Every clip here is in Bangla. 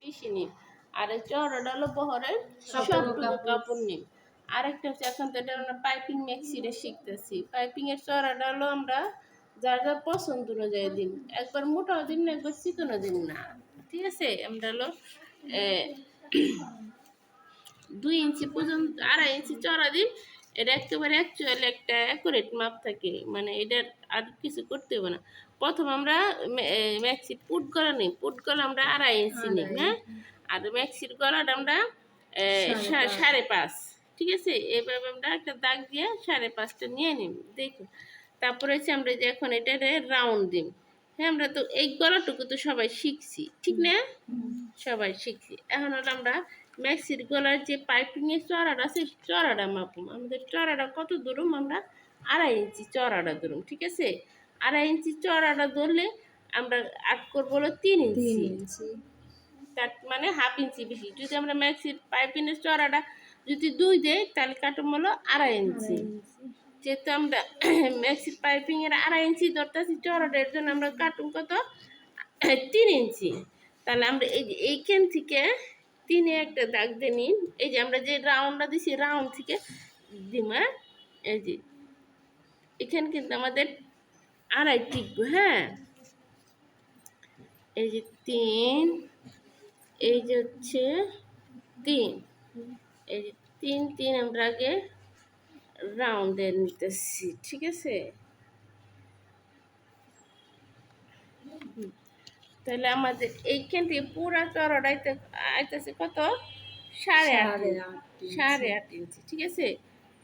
বেশি নিম। আর এই চওড়াটা হলো বহরের সবটুকু কাপড় নিম। আরেকটা হচ্ছে এখন তো এটা আমরা পাইপিং ম্যাক্সিটা শিখতেছি। পাইপিং এর চওড়াটা হলো আমরা যার যার পছন্দ অনুযায়ী দিন, একবার মোটাও দিন না, একবার চিকনও দিন না, ঠিক আছে। আমরা হলো 2 ইঞ্চি পর্যন্ত 2.5 ইঞ্চি চওড়া দিন। এটা একেবারে অ্যাকচুয়ালি একটা অ্যাকুরেট মাপ থাকে, মানে এটার আর কিছু করতে হবে না। প্রথম আমরা ম্যাক্সির পুট গলা নিই, পুট গলা আমরা 2.5 ইঞ্চি নিই, হ্যাঁ। আর ম্যাক্সির গলাটা আমরা 5.5, ঠিক আছে। এভাবে আমরা একটা দাগ দিয়ে 5.5টা নিয়ে নিই, দেখুন। তারপরে হচ্ছে আমরা যে এখন এটা রাউন্ড দিই, হ্যাঁ। আমরা তো এই গলাটুকু তো সবাই শিখছি, ঠিক না? সবাই শিখছি। এখন হলো আমরা ম্যাক্সির গলার যে পাইপিং এর চড়াটা আছে, চড়াটা মাপুম। আমাদের চড়াটা কত ধরুম, আমরা 2.5 ইঞ্চি চড়াটা ধরুম, ঠিক আছে। 2.5 ইঞ্চি চড়াটা ধরলে আমরা আট করবো হলো 3 ইঞ্চি, তার মানে হাফ ইঞ্চি বেশি। যদি আমরা ম্যাক্সির পাইপিং এর চড়াটা যদি 2 দেই, তাহলে কাটুম হলো 2.5 ইঞ্চি। যেহেতু আমরা ম্যাক্সির পাইপিং এর 2.5 ইঞ্চি ধরতেছি চড়াটার জন্য, আমরা কাটুম কত 3 ইঞ্চি। তাহলে আমরা এই যে এইখান থেকে 3-এ একটা দাগ দিয়ে নিন। এই যে আমরা যে রাউন্ডটা দিছি, রাউন্ড থেকে দিম, হ্যাঁ। এই যে এখানে কিন্তু আমাদের 2.5 টিকবো, হ্যাঁ। এই যে 3, এই যে হচ্ছে 3, এই যে 3 আমরা আগে রাউন্ডে নিতেছি, ঠিক আছে। তাহলে আমাদের এইখান থেকে পুরা চড়াটা আইতেছে কত 8.5 ইঞ্চি, ঠিক আছে।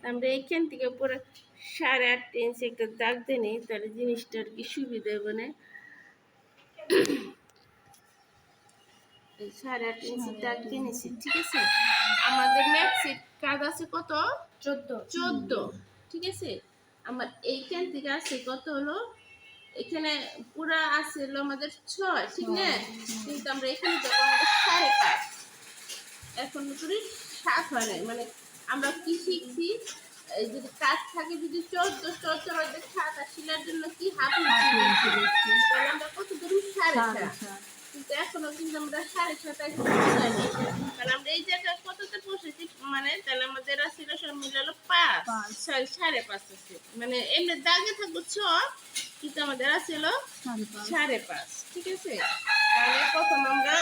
আমরা এইখান থেকে পুরো 8.5 ইঞ্চি একটা দাগ দিয়ে নিই, তাহলে জিনিসটা আর কি সুবিধা হবে না। 8.5 ইঞ্চি দাগ দিয়ে নিছি, ঠিক আছে। আমাদের ম্যাক্সির কাজ আছে কত 14, ঠিক আছে। আমার এইখান থেকে আছে কত হলো, এখানে পুরা আছে হলো আমাদের 6, ঠিক না। কিন্তু আমরা এখানে যাবো আমাদের 5.5, এখন করি 7 হয় নাই। মানে আমরা কি শিখছি, যদি কাজ থাকে যদি 14 অর্ধেক 7, আর শিলার জন্য কি হাফ ইঞ্চি, তাহলে আমরা কত ধরুন 7.5, কিন্তু এখনো কিন্তু আমরা 7.5 তাহলে আমরা এই জায়গায় কততে বসেছি, মানে তাহলে আমাদের ছিল সব মিলালো 5, 5.5 আছে। মানে এমনি দাগে থাকবো 6, কিন্তু আমাদের ছিল 5.5, ঠিক আছে। তাহলে প্রথম আমরা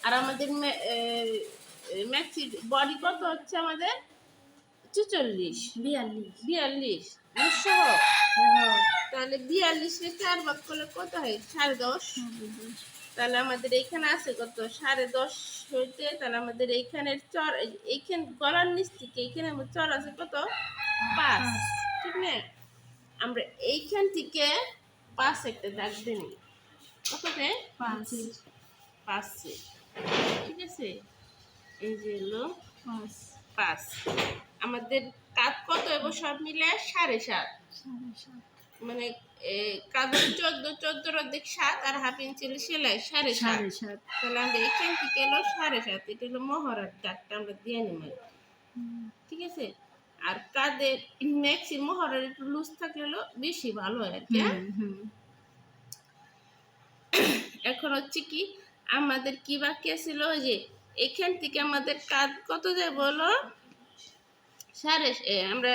আর আমাদের ম্যাক্সির বডি কত হচ্ছে আমাদের 42 সহ, তাহলে 42-এ 4 ভাগ করলে কত হয় 10.5। তাহলে আমাদের এইখানে আছে কত 10.5 হইতে, তাহলে আমাদের এইখানের চর, এইখান গলার নিচ থেকে এইখানে আমার চর আছে কত 5, ঠিক না। আমরা এইখান থেকে 5 একটা দাগ দিয়ে নিই, কততে 5, ঠিক আছে। এই যে হলো 5। আমাদের কাজ কত এবং সব মিলে 7.5, মানে কাগজ 14 অর্ধেক 7, আর হাফ ইঞ্চি হলো সেলাই 7.5। তাহলে আমরা এখান থেকে এলো 7.5, এটা হলো মহড়ার দাগটা আমরা দিয়ে নিব, ঠিক আছে। আর কাদের ম্যাক্সির মহড়ার একটু লুজ থাকলে হলো বেশি ভালো হয় আর কি। এখন হচ্ছে কি আমাদের কি বাকি ছিল, যে এখান থেকে আমাদের কাজ কত যায় বলো, আমরা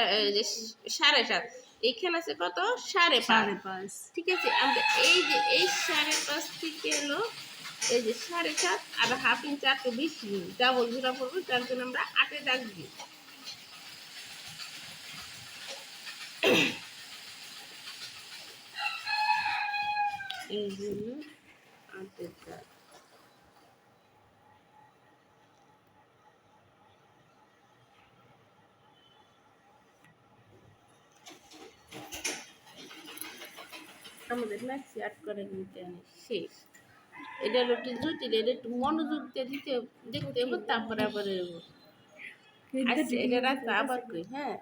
7.5, এখানে আছে কত 5.5, ঠিক আছে। আমরা এই যে এই 5.5 থেকে এলো এই যে 7.5, আর হাফ ইঞ্চি একটু বেশি ডাবল জোড়া পড়বো, তার জন্য আমরা 8-এ দাগ দিই। এই জন্য 8-এ দাগ। আমাদের ম্যাক্সি আর্ট করে নিতে শেষ। এটা হলো একটু জটিল, এটা একটু মনোযোগ দিয়ে দেখতে হবে, তারপরে আবার আচ্ছা এটা রাখবো আবার কই, হ্যাঁ।